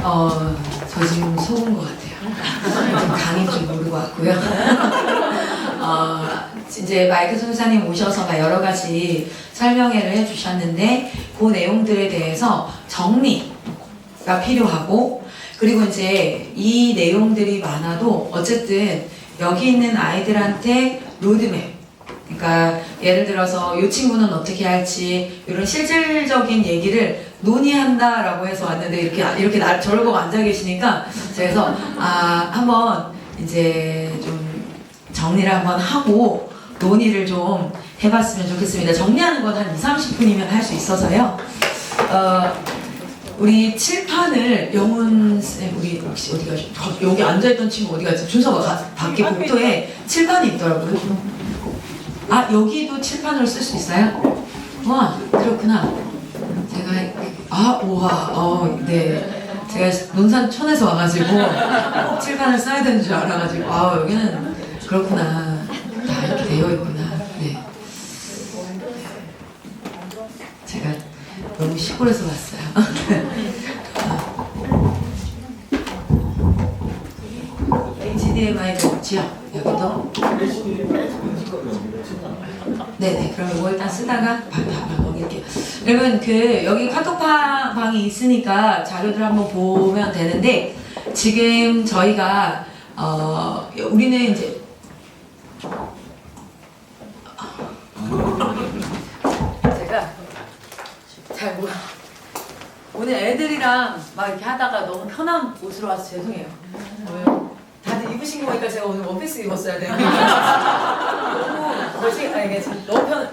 저 지금 속은 것 같아요. 좀 강인지 모르고 왔고요. 이제 마이크 선사님 오셔서 여러 가지 설명회를 해주셨는데 그 내용들에 대해서 정리가 필요하고, 그리고 이제 이 내용들이 많아도 어쨌든 여기 있는 아이들한테 로드맵, 그러니까 예를 들어서 이 친구는 어떻게 할지 이런 실질적인 얘기를 논의한다라고 해서 왔는데 이렇게 저를 보고 앉아 계시니까 그래서 한번 이제 좀 정리를 한번 하고 논의를 좀 해봤으면 좋겠습니다. 정리하는 건 한 20-30분이면 할 수 있어서요. 우리 칠판을 영훈쌤, 우리 혹시 어디 가시? 여기 앉아있던 친구 어디 갔지? 준서가 밖에 복도에 칠판이 있더라고요. 여기도 칠판으로 쓸 수 있어요? 와, 그렇구나. 제가 네. 제가 논산촌에서 와가지고 칠판을 써야 되는 줄 알아가지고 여기는 그렇구나. 다 이렇게 되어 있구나. 네. 제가 너무 시골에서 왔어요. HDMI도 없지요? 여기도? 네네, 그럼 이거 일단 쓰다가 넘길게요. 여러분, 여기 카톡방이 있으니까 자료들 한번 보면 되는데, 지금 저희가, 우리는 이제, 제가 잘 몰라. 오늘 애들이랑 막 이렇게 하다가 너무 편한 옷으로 와서 죄송해요. 왜요? 다들 입으신 거 보니까 제가 오늘 원피스 입었어야 돼요. 너무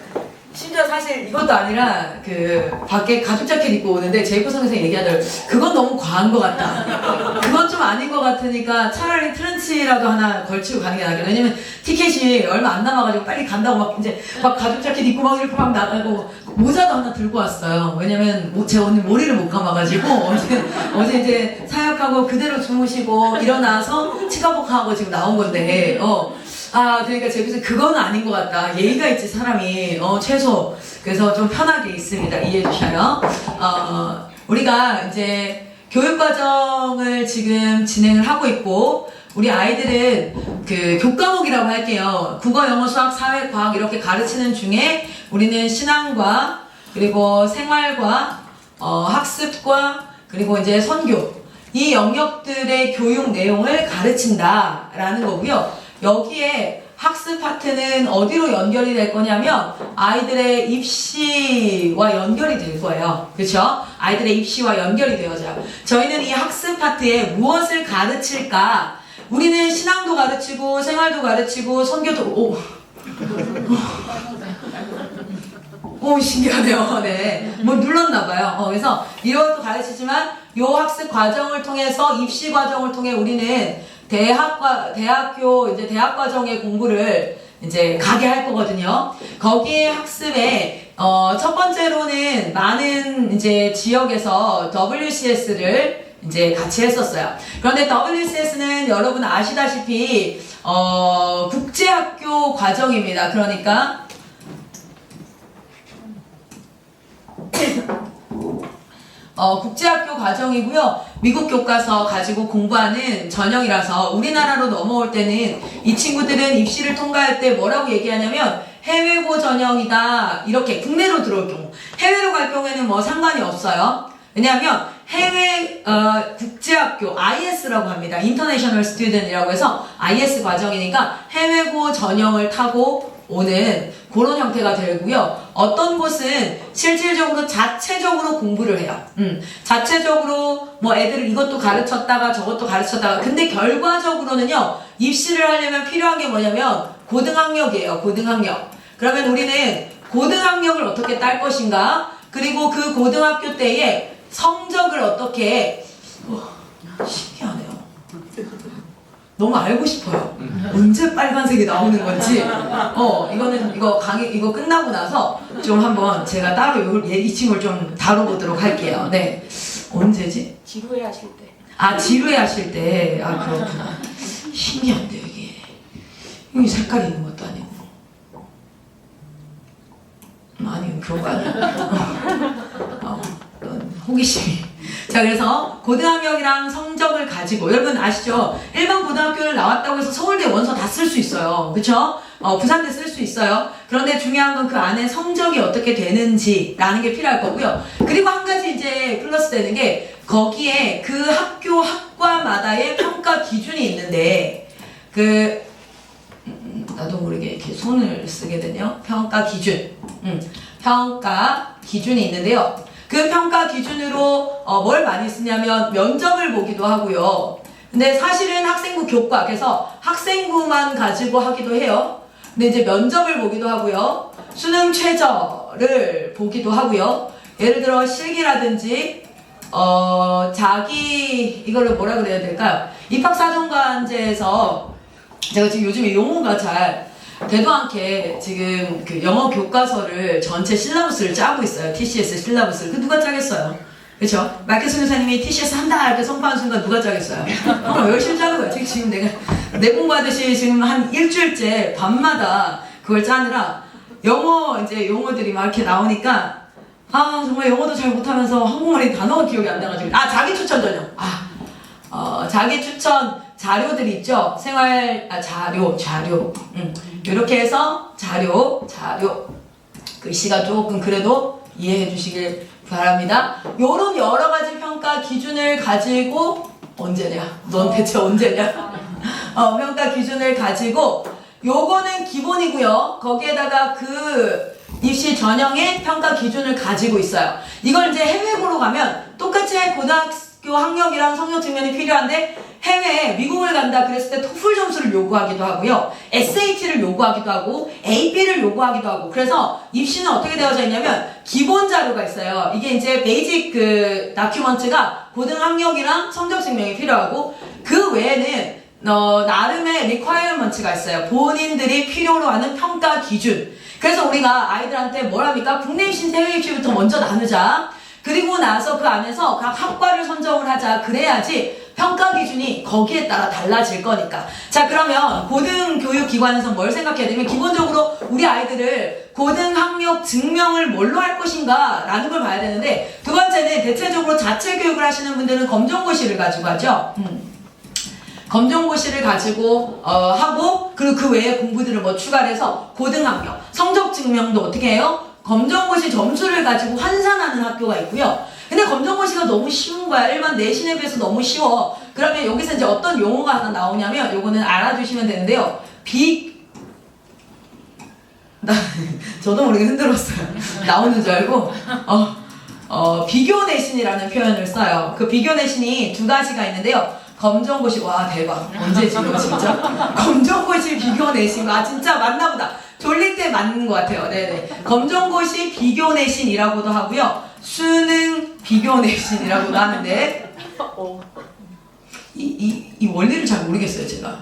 심지어 사실 이것도 아니라 밖에 가죽 자켓 입고 오는데 제이코 선생님이 얘기하더라고요. 그건 너무 과한 것 같다. 그건 좀 아닌 것 같으니까 차라리 트렌치라도 하나 걸치고 가는 게 낫겠다. 왜냐면 티켓이 얼마 안 남아가지고 빨리 간다고 막 가죽 자켓 입고 막 이렇게 막 나가고 모자도 하나 들고 왔어요. 왜냐면 제가 오늘 머리를 못 감아가지고 어제 이제 사역하고 그대로 주무시고 일어나서 치카복하고 지금 나온 건데 그러니까 제가 그거는 아닌 것 같다. 예의가 있지 사람이 최소. 그래서 좀 편하게 있습니다. 이해해 주셔요. 우리가 이제 교육과정을 지금 진행을 하고 있고, 우리 아이들은 교과목이라고 할게요. 국어, 영어, 수학, 사회, 과학 이렇게 가르치는 중에 우리는 신앙과 그리고 생활과 학습과 그리고 이제 선교, 이 영역들의 교육 내용을 가르친다라는 거고요. 여기에 학습 파트는 어디로 연결이 될 거냐면 아이들의 입시와 연결이 될 거예요. 그렇죠? 아이들의 입시와 연결이 되어져요. 저희는 이 학습 파트에 무엇을 가르칠까? 우리는 신앙도 가르치고 생활도 가르치고 선교도 신기하네요. 네. 뭐 눌렀나봐요. 그래서 이런 것도 가르치지만 이 학습 과정을 통해서 입시 과정을 통해 우리는 대학교 이제 대학 과정의 공부를 이제 가게 할 거거든요. 거기에 학습에 첫 번째로는 많은 이제 지역에서 WCS를 이제 같이 했었어요. 그런데 WCS는 여러분 아시다시피 국제학교 과정입니다. 그러니까 국제학교 과정이고요. 미국 교과서 가지고 공부하는 전형이라서 우리나라로 넘어올 때는 이 친구들은 입시를 통과할 때 뭐라고 얘기하냐면 해외고 전형이다. 이렇게 국내로 들어올 경우. 해외로 갈 경우에는 뭐 상관이 없어요. 왜냐하면 해외 국제학교 IS라고 합니다. International Student이라고 해서 IS 과정이니까 해외고 전형을 타고 오는 그런 형태가 되고요. 어떤 곳은 실질적으로 자체적으로 공부를 해요. 자체적으로 뭐 애들을 이것도 가르쳤다가 저것도 가르쳤다가, 근데 결과적으로는요, 입시를 하려면 필요한 게 뭐냐면 고등학력이에요. 고등학력. 그러면 우리는 고등학력을 어떻게 딸 것인가, 그리고 그 고등학교 때에 성적을 어떻게 신기하네요. 너무 알고 싶어요. 언제 빨간색이 나오는 건지. 이거 끝나고 나서 좀 한번 제가 따로 이 친구를 좀 다뤄보도록 할게요. 네. 언제지? 지루해 하실 때. 지루해 하실 때. 그렇구나. 신기한데, 여기 색깔이 있는 것도 아니고. 아니, 그런 거 아니야. 호기심이. 자, 자, 그래서 고등학력이랑 성적을 가지고, 여러분 아시죠? 일반 고등학교를 나왔다고 해서 서울대 원서 다 쓸 수 있어요. 그쵸? 부산대 쓸 수 있어요. 그런데 중요한 건 그 안에 성적이 어떻게 되는지라는 게 필요할 거고요. 그리고 한 가지 이제 플러스 되는 게, 거기에 그 학교 학과마다의 평가 기준이 있는데, 나도 모르게 이렇게 손을 쓰게 되네요. 평가 기준. 평가 기준이 있는데요. 그 평가 기준으로 뭘 많이 쓰냐면 면접을 보기도 하고요. 근데 사실은 학생부 교과, 그래서 학생부만 가지고 하기도 해요. 근데 이제 면접을 보기도 하고요. 수능 최저를 보기도 하고요. 예를 들어 실기라든지 이거를 뭐라 그래야 될까요? 입학사정관제에서 제가 지금 요즘에 용어가 잘 되도 않게 지금 그 영어 교과서를 전체 실라부스를 짜고 있어요. TCS 실라부스를. 그 누가 짜겠어요? 그렇죠? 마이클 교사님이 TCS 한다 이렇게 선포하는 순간 누가 짜겠어요? 열심히 짜는 거야. 지금 내가 내공부하듯이 지금 한 일주일째 밤마다 그걸 짜느라 영어 이제 용어들이 막 이렇게 나오니까 정말 영어도 잘 못하면서 한국말이 단어가 기억이 안 나가지고 자기 추천 전형. 자기 추천 자료들 있죠? 자료. 이렇게 해서 자료. 글씨가 조금 그래도 이해해 주시길 바랍니다. 요런 여러 가지 평가 기준을 가지고, 언제냐? 넌 대체 언제냐? 평가 기준을 가지고, 요거는 기본이고요. 거기에다가 그 입시 전형의 평가 기준을 가지고 있어요. 이걸 이제 해외고로 가면 똑같이 고등학교 학력이랑 성적 증명이 필요한데, 해외에 미국을 간다 그랬을 때 토플 점수를 요구하기도 하고요. SAT를 요구하기도 하고 AP를 요구하기도 하고. 그래서 입시는 어떻게 되어져 있냐면 기본 자료가 있어요. 이게 이제 베이직 그 다큐먼트가 고등학력이랑 성적 증명이 필요하고, 그 외에는 나름의 리ኳ이어먼트가 있어요. 본인들이 필요로 하는 평가 기준. 그래서 우리가 아이들한테 뭘 합니까? 국내 입시, 해외 입시부터 먼저 나누자. 그리고 나서 그 안에서 각 학과를 선정을 하자. 그래야지 평가 기준이 거기에 따라 달라질 거니까. 자, 그러면 고등교육기관에서 뭘 생각해야 되면, 기본적으로 우리 아이들을 고등학력 증명을 뭘로 할 것인가 라는 걸 봐야 되는데, 두 번째는 대체적으로 자체 교육을 하시는 분들은 검정고시를 가지고 하죠. 검정고시를 가지고 하고, 그리고 그 외에 공부들을 뭐 추가를 해서 고등학력, 성적 증명도 어떻게 해요? 검정고시 점수를 가지고 환산하는 학교가 있고요. 근데 검정고시가 너무 쉬운 거야. 일반 내신에 비해서 너무 쉬워. 그러면 여기서 이제 어떤 용어가 하나 나오냐면, 요거는 알아두시면 되는데요. 저도 모르게 흔들었어요. 나오는 줄 알고. 비교 내신이라는 표현을 써요. 그 비교 내신이 두 가지가 있는데요. 검정고시, 와 대박. 언제 지금 진짜 검정고시 비교 내신. 진짜 맞나 보다. 졸릴 때 맞는 것 같아요. 네네. 검정고시 비교 내신이라고도 하고요. 수능 비교 내신이라고도 하는데, 이 원리를 잘 모르겠어요, 제가.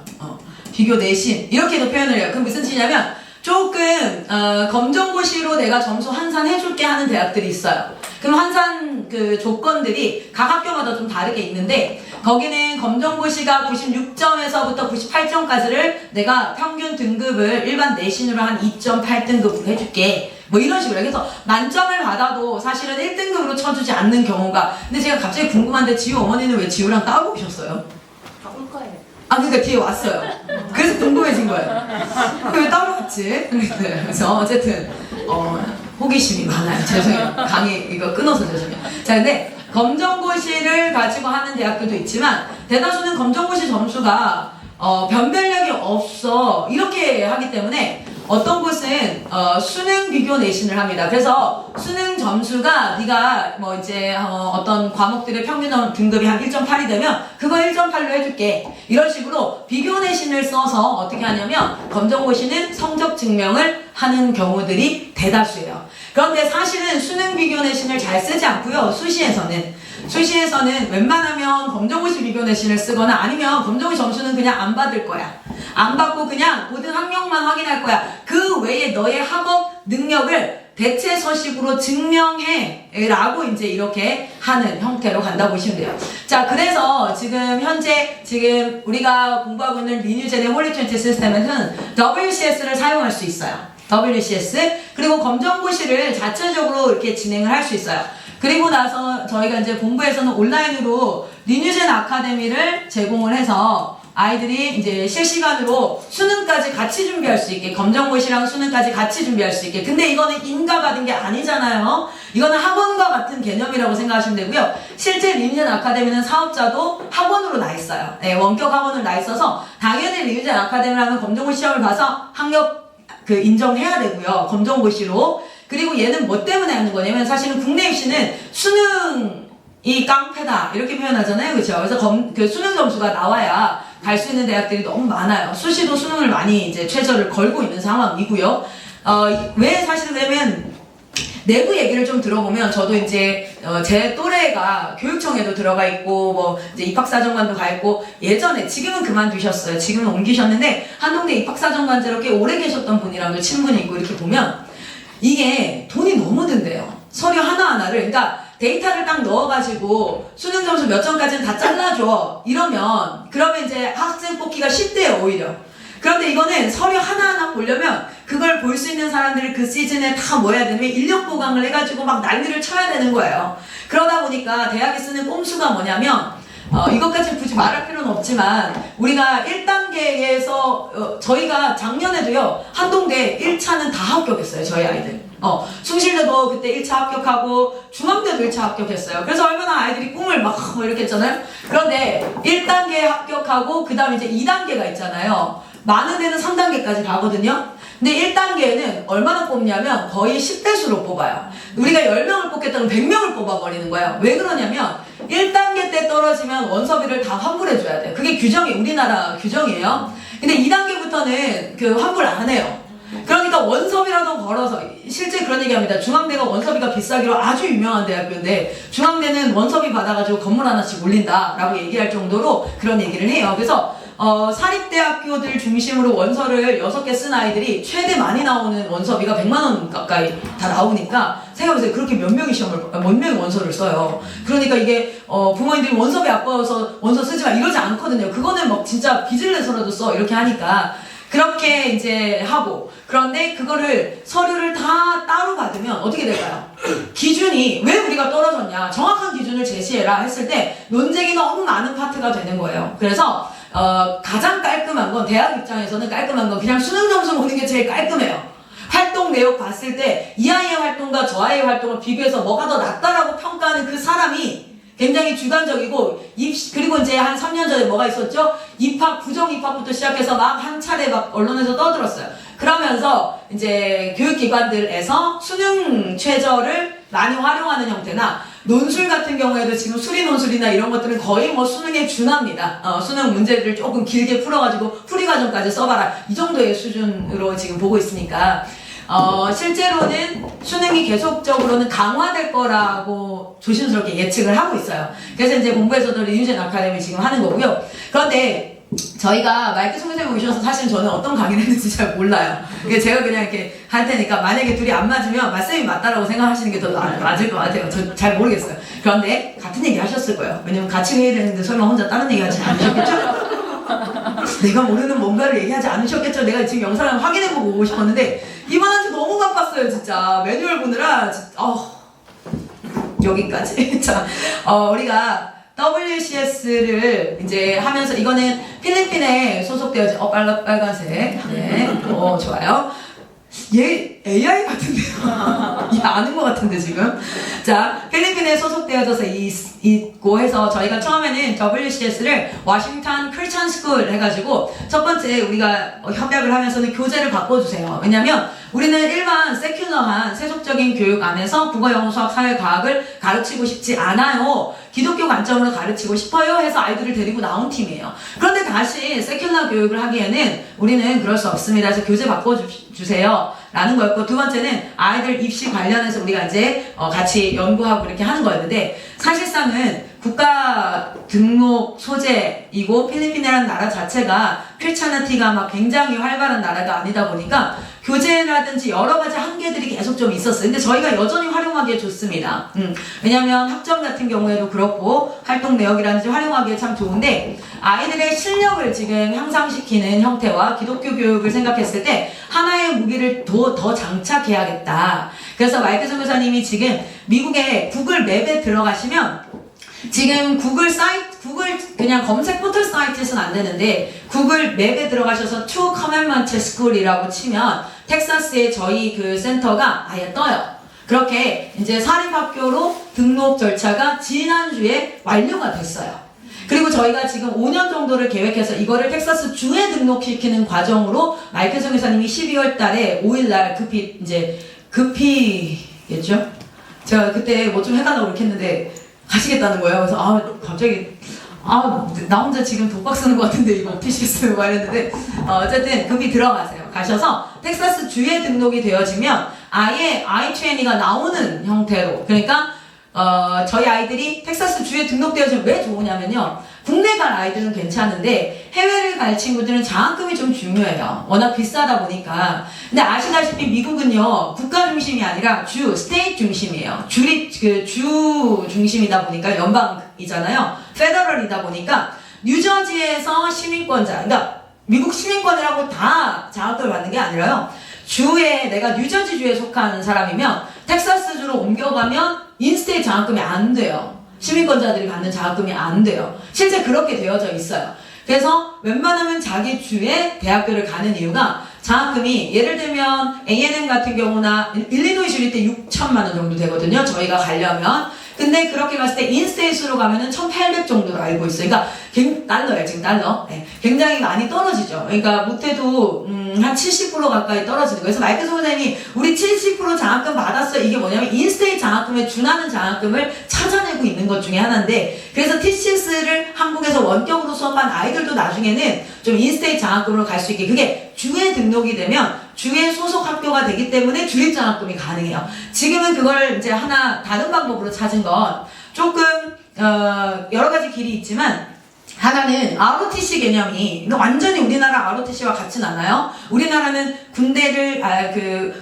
비교 내신 이렇게도 표현을 해요. 그럼 무슨 뜻이냐면, 조금 검정고시로 내가 점수 환산해줄게 하는 대학들이 있어요. 그럼 환산 그 조건들이 각 학교마다 좀 다르게 있는데, 거기는 검정고시가 96점에서부터 98점까지를 내가 평균 등급을 일반 내신으로 한 2.8등급으로 해줄게. 뭐 이런 식으로. 그래서 만점을 받아도 사실은 1등급으로 쳐주지 않는 경우가. 근데 제가 갑자기 궁금한데, 지우 어머니는 왜 지우랑 따로 오셨어요? 올 거예요. 그러니까 뒤에 왔어요. 그래서 궁금해진 거예요. 왜 따로 왔지? 그래서 어쨌든 호기심이 많아요. 죄송해요. 강의 이거 끊어서 죄송해요. 자, 근데 검정고시를 가지고 하는 대학들도 있지만, 대다수는 검정고시 점수가 변별력이 없어 이렇게 하기 때문에, 어떤 곳은 수능 비교 내신을 합니다. 그래서 수능 점수가 네가 뭐 이제 어떤 과목들의 평균 등급이 한 1.8이 되면 그거 1.8로 해줄게. 이런 식으로 비교 내신을 써서 어떻게 하냐면, 검정고시는 성적 증명을 하는 경우들이 대다수예요. 그런데 사실은 수능 비교 내신을 잘 쓰지 않고요. 수시에서는 웬만하면 검정고시 비교 내신을 쓰거나, 아니면 검정고시 점수는 그냥 안 받을 거야. 안 받고 그냥 고등학력만 확인할 거야. 그 외에 너의 학업 능력을 대체 서식으로 증명해 라고 이제 이렇게 하는 형태로 간다 보시면 돼요. 자, 그래서 현재 우리가 공부하고 있는 리뉴젠의 홀리트웬티 시스템에서는 WCS를 사용할 수 있어요. WCS. 그리고 검정고시를 자체적으로 이렇게 진행을 할 수 있어요. 그리고 나서 저희가 이제 본부에서는 온라인으로 리뉴젠 아카데미를 제공을 해서 아이들이 이제 실시간으로 수능까지 같이 준비할 수 있게, 검정고시랑 수능까지 같이 준비할 수 있게. 근데 이거는 인가받은 게 아니잖아요. 이거는 학원과 같은 개념이라고 생각하시면 되고요. 실제 리뉴젠 아카데미는 사업자도 학원으로 나 있어요. 네, 원격 학원으로 나 있어서 당연히 리뉴젠 아카데미라는 검정고시 시험을 봐서 학력 인정해야 되고요. 검정고시로. 그리고 얘는 뭐 때문에 하는 거냐면 사실은 국내 입시는 수능이 깡패다 이렇게 표현하잖아요. 그렇죠? 그래서 그 수능 점수가 나와야 갈 수 있는 대학들이 너무 많아요. 수시도 수능을 많이 이제 최저를 걸고 있는 상황이고요. 왜 사실은 그러면 내부 얘기를 좀 들어보면 저도 이제 제 또래가 교육청에도 들어가 있고 뭐 이제 입학사정관도 가 있고 예전에 지금은 그만두셨어요. 지금은 옮기셨는데 한동대 입학사정관제로 꽤 오래 계셨던 분이랑도 친분이 있고 이렇게 보면 이게 돈이 너무 든대요. 서류 하나하나를. 그러니까 데이터를 딱 넣어가지고 수능 점수 몇 점까지는 다 잘라줘. 그러면 이제 학생 뽑기가 쉽대요, 오히려. 그런데 이거는 서류 하나하나 보려면 그걸 볼 수 있는 사람들이 그 시즌에 다 모여야 되면 인력 보강을 해가지고 막 난리를 쳐야 되는 거예요. 그러다 보니까 대학이 쓰는 꼼수가 뭐냐면 이것까지 굳이 말할 필요는 없지만 우리가 1단계에서 저희가 작년에도요 한동대 1차는 다 합격했어요. 저희 아이들. 숭실대도 그때 1차 합격하고 중앙대도 1차 합격했어요. 그래서 얼마나 아이들이 꿈을 막 이렇게 했잖아요. 그런데 1단계 합격하고 그 다음에 이제 2단계가 있잖아요. 많은 애는 3단계까지 가거든요. 근데 1단계에는 얼마나 뽑냐면 거의 10배수로 뽑아요. 우리가 10명을 뽑겠다면 100명을 뽑아버리는 거예요. 왜 그러냐면 1단계 때 떨어지면 원서비를 다 환불해줘야 돼요. 그게 규정이 우리나라 규정이에요. 근데 2단계부터는 그 환불 안 해요. 그러니까 원서비라도 걸어서 실제 그런 얘기합니다. 중앙대가 원서비가 비싸기로 아주 유명한 대학교인데 중앙대는 원서비 받아가지고 건물 하나씩 올린다라고 얘기할 정도로 그런 얘기를 해요. 그래서 사립대학교들 중심으로 원서를 6개 쓴 아이들이 최대 많이 나오는 원서비가 100만 원 가까이 다 나오니까 생각해보세요. 그렇게 몇 명이 원서를 써요. 그러니까 이게 부모님들이 원서비 아까워서 원서 쓰지 마 이러지 않거든요. 그거는 막 진짜 빚을 내서라도 써 이렇게 하니까 그렇게 이제 하고 그런데 그거를 서류를 다 따로 받으면 어떻게 될까요? 기준이 왜 우리가 떨어졌냐 정확한 기준을 제시해라 했을 때 논쟁이 너무 많은 파트가 되는 거예요. 그래서 가장 깔끔한 건 대학 입장에서는 깔끔한 건 그냥 수능 점수 보는 게 제일 깔끔해요. 활동 내역 봤을 때 이 아이의 활동과 저 아이의 활동을 비교해서 뭐가 더 낫다라고 평가하는 그 사람이 굉장히 주관적이고 그리고 이제 한 3년 전에 뭐가 있었죠? 부정 입학부터 시작해서 막 한 차례 막 언론에서 떠들었어요. 그러면서 이제 교육기관들에서 수능 최저를 많이 활용하는 형태나 논술 같은 경우에도 지금 수리 논술이나 이런 것들은 거의 뭐 수능에 준합니다. 수능 문제를 조금 길게 풀어가지고 풀이 과정까지 써봐라. 이 정도의 수준으로 지금 보고 있으니까 실제로는 수능이 계속적으로는 강화될 거라고 조심스럽게 예측을 하고 있어요. 그래서 이제 본부에서도 리뉴젠 아카데미 지금 하는 거고요. 그런데 저희가 마이크 총무쌤이 오셔서 사실 저는 어떤 강의를 했는지 잘 몰라요. 제가 그냥 이렇게 할 테니까 만약에 둘이 안 맞으면 맞쌤이 맞다라고 생각하시는 게 더 맞을 것 같아요. 저 잘 모르겠어요. 그런데 같은 얘기 하셨을 거예요. 왜냐면 같이 회의를 했는데 설마 혼자 다른 얘기 하지 않으셨겠죠? 내가 모르는 뭔가를 얘기하지 않으셨겠죠? 내가 지금 영상을 확인해보고 오고 싶었는데 이번한테 너무 바빴어요 진짜. 매뉴얼 보느라 여기까지. 자, 우리가 WCS를 이제 하면서 이거는 필리핀에 소속되어진 빨간색. 네. 좋아요. 얘 AI 같은데요. 얘 아는 것 같은데 지금. 자, 필리핀에 소속되어져서 있고 해서 저희가 처음에는 WCS를 워싱턴 크리스천 스쿨 해가지고 첫 번째 우리가 협약을 하면서는 교재를 바꿔주세요. 왜냐면 우리는 일반 세큘러한 세속적인 교육 안에서 국어, 영어, 수학, 사회, 과학을 가르치고 싶지 않아요. 기독교 관점으로 가르치고 싶어요 해서 아이들을 데리고 나온 팀이에요. 그런데 다시 세큘러 교육을 하기에는 우리는 그럴 수 없습니다. 그래서 교재 바꿔주세요 라는 거였고, 두 번째는 아이들 입시 관련해서 우리가 이제 같이 연구하고 이렇게 하는 거였는데, 사실상은 국가 등록 소재이고 필리핀이라는 나라 자체가 크리스찬티가 막 굉장히 활발한 나라가 아니다 보니까 교재라든지 여러 가지 한계들이 계속 좀 있었어요. 근데 저희가 여전히 활용하기에 좋습니다. 왜냐면 학점 같은 경우에도 그렇고 활동 내역이라든지 활용하기에 참 좋은데 아이들의 실력을 지금 향상시키는 형태와 기독교 교육을 생각했을 때 하나의 무기를 더 장착해야겠다. 그래서 마이클 선교사님이 지금 미국의 구글 맵에 들어가시면 지금 구글 그냥 검색 포털 사이트에서는 안 되는데 구글 맵에 들어가셔서 To Commandment School이라고 치면 텍사스의 저희 그 센터가 아예 떠요. 그렇게 이제 사립학교로 등록 절차가 지난주에 완료가 됐어요. 그리고 저희가 지금 5년 정도를 계획해서 이거를 텍사스 주에 등록시키는 과정으로 마이클 선교사님이 12월 달에 5일날 급히겠죠? 제가 그때 뭐 좀 해달라고 이렇게 했는데 가시겠다는 거예요. 그래서 갑자기 나 혼자 지금 독박 쓰는 것 같은데 이거 어떻게 시겠어요? 말했는데 어쨌든 급히 들어가세요. 가셔서 텍사스 주에 등록이 되어지면 아예 I-20가 나오는 형태로, 그러니까 저희 아이들이 텍사스 주에 등록되어지면 왜 좋으냐면요, 국내 갈 아이들은 괜찮은데 해외를 갈 친구들은 장학금이 좀 중요해요. 워낙 비싸다 보니까. 근데 아시다시피 미국은요, 국가 중심이 아니라 스테이트 중심이에요. 주 중심이다 보니까 연방이잖아요. 페더럴이다 보니까 뉴저지에서 시민권자, 그러니까 미국 시민권이라고 다 장학금을 받는 게 아니라요, 내가 뉴저지주에 속한 사람이면 텍사스주로 옮겨가면 인스테이트 장학금이 안 돼요. 시민권자들이 받는 장학금이 안 돼요. 실제 그렇게 되어져 있어요. 그래서 웬만하면 자기 주에 대학교를 가는 이유가 장학금이 예를 들면 A&M 같은 경우나 일리노이주일 때 6천만 원 정도 되거든요. 저희가 가려면. 근데 그렇게 갔을 때 인스테이트로 가면은 1,800 정도로 알고 있어요. 그러니까 달러예요, 지금 달러. 네. 굉장히 많이 떨어지죠. 그러니까 못해도 한 70% 가까이 떨어지는 거예요. 그래서 마이클 선생님이 우리 70% 장학금 받았어. 이게 뭐냐면 인스테이트 장학금에 준하는 장학금을 찾아내고 있는 것 중에 하나인데, 그래서 TCS를 한국에서 원격으로 수업한 아이들도 나중에는 좀 인스테이트 장학금으로 갈 수 있게, 그게 주에 등록이 되면 주에 소속 학교가 되기 때문에 주립장학금이 가능해요. 지금은 그걸 이제 하나 다른 방법으로 찾은 건 조금 여러 가지 길이 있지만, 하나는 ROTC 개념이 완전히 우리나라 ROTC와 같진 않아요. 우리나라는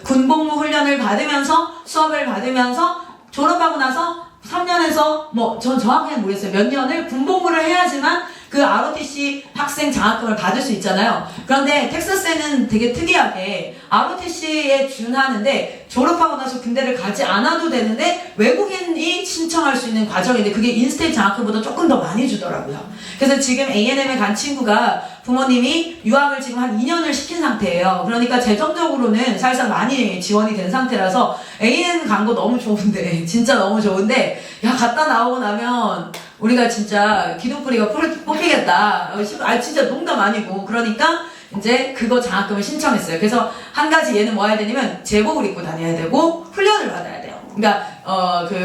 군복무 훈련을 받으면서 수업을 받으면서 졸업하고 나서 3년에서 전 정확하게 모르겠어요. 몇 년을 군복무를 해야지만 그 ROTC 학생 장학금을 받을 수 있잖아요. 그런데 텍사스에는 되게 특이하게 ROTC에 준하는데 졸업하고 나서 군대를 가지 않아도 되는데 외국인이 신청할 수 있는 과정인데 그게 인스테이트 장학금보다 조금 더 많이 주더라고요. 그래서 지금 A&M에 간 친구가 부모님이 유학을 지금 한 2년을 시킨 상태예요. 그러니까 재정적으로는 사실상 많이 지원이 된 상태라서 A&M 간 거 너무 좋은데, 진짜 너무 좋은데, 갔다 나오고 나면 우리가 진짜 기둥뿌리가 뽑히겠다. 진짜 농담 아니고. 그러니까 이제 그거 장학금을 신청했어요. 그래서 한 가지 얘는 뭐 해야 되냐면 제복을 입고 다녀야 되고 훈련을 받아야 돼요. 그러니까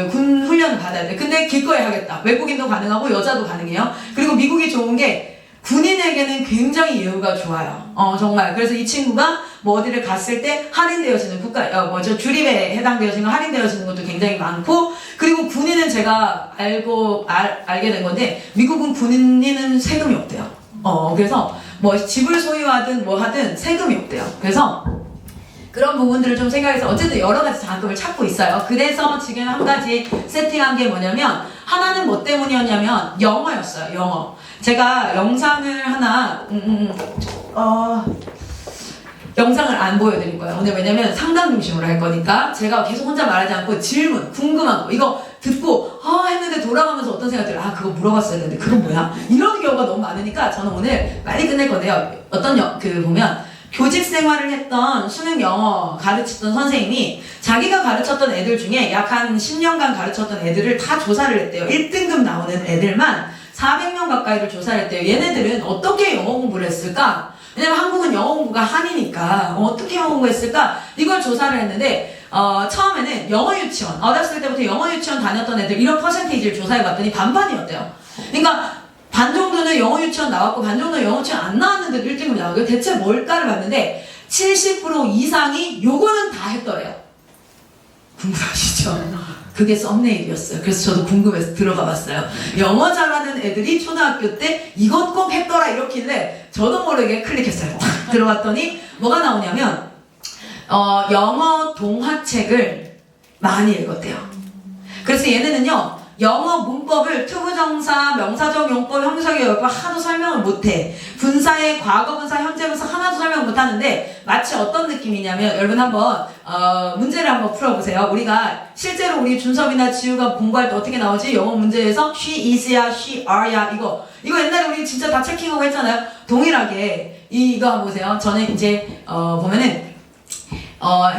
군 훈련을 받아야 돼. 근데 기꺼이 하겠다. 외국인도 가능하고 여자도 가능해요. 그리고 미국이 좋은 게 군인에게는 굉장히 예우가 좋아요. 정말. 그래서 이 친구가 뭐 어디를 갔을 때 할인되어지는 주립에 해당되어지는 거 할인되어지는 것도 굉장히 많고, 그리고 군인은 제가 알게 된 건데, 미국은 군인은 세금이 없대요. 그래서 뭐 집을 소유하든 뭐 하든 세금이 없대요. 그래서 그런 부분들을 좀 생각해서 어쨌든 여러 가지 장학금을 찾고 있어요. 그래서 지금 한 가지 세팅한 게 뭐냐면, 하나는 뭐 때문이었냐면 영어였어요. 영어. 제가 영상을 하나 영상을 안 보여드릴 거예요. 오늘 왜냐면 상담 중심으로 할 거니까 제가 계속 혼자 말하지 않고 질문, 궁금한 거 이거 듣고 했는데 돌아가면서 어떤 생각이 들어요. 그거 물어봤어야 했는데 그건 뭐야? 이런 경우가 너무 많으니까 저는 오늘 빨리 끝낼 건데요. 보면 교직 생활을 했던 수능 영어 가르쳤던 선생님이 자기가 가르쳤던 애들 중에 약 한 10년간 가르쳤던 애들을 다 조사를 했대요. 1등급 나오는 애들만 400명 가까이를 조사를 했대요. 얘네들은 어떻게 영어 공부를 했을까? 왜냐면 한국은 영어 공부가 한이니까 어떻게 영어 공부했을까? 이걸 조사를 했는데 처음에는 영어 유치원, 어렸을 때부터 영어 유치원 다녔던 애들 이런 퍼센테이지를 조사해봤더니 반반이었대요. 그러니까 반 정도는 영어 유치원 나왔고 반 정도는 영어 유치원 안 나왔는데도 1등급 나오고, 대체 뭘까를 봤는데 70% 이상이 요거는 다 했더래요. 궁금하시죠? 그게 썸네일이었어요. 그래서 저도 궁금해서 들어가 봤어요. 영어 잘하는 애들이 초등학교 때 이것 꼭 했더라 이렇길래 저도 모르게 클릭했어요. 들어갔더니 뭐가 나오냐면 영어 동화책을 많이 읽었대요. 그래서 얘네는요, 영어 문법을 투부정사, 명사적 용법, 형용사적 용법 하나도 설명을 못해. 분사의 과거 분사, 현재 분사 하나도 설명 못하는데 마치 어떤 느낌이냐면, 여러분 한번 문제를 한번 풀어보세요. 우리가 실제로 우리 준섭이나 지우가 공부할 때 어떻게 나오지? 영어 문제에서 she is야, she are야 이거 옛날에 우리 진짜 다 체킹하고 했잖아요. 동일하게 이거 한번 보세요. 저는 이제 보면은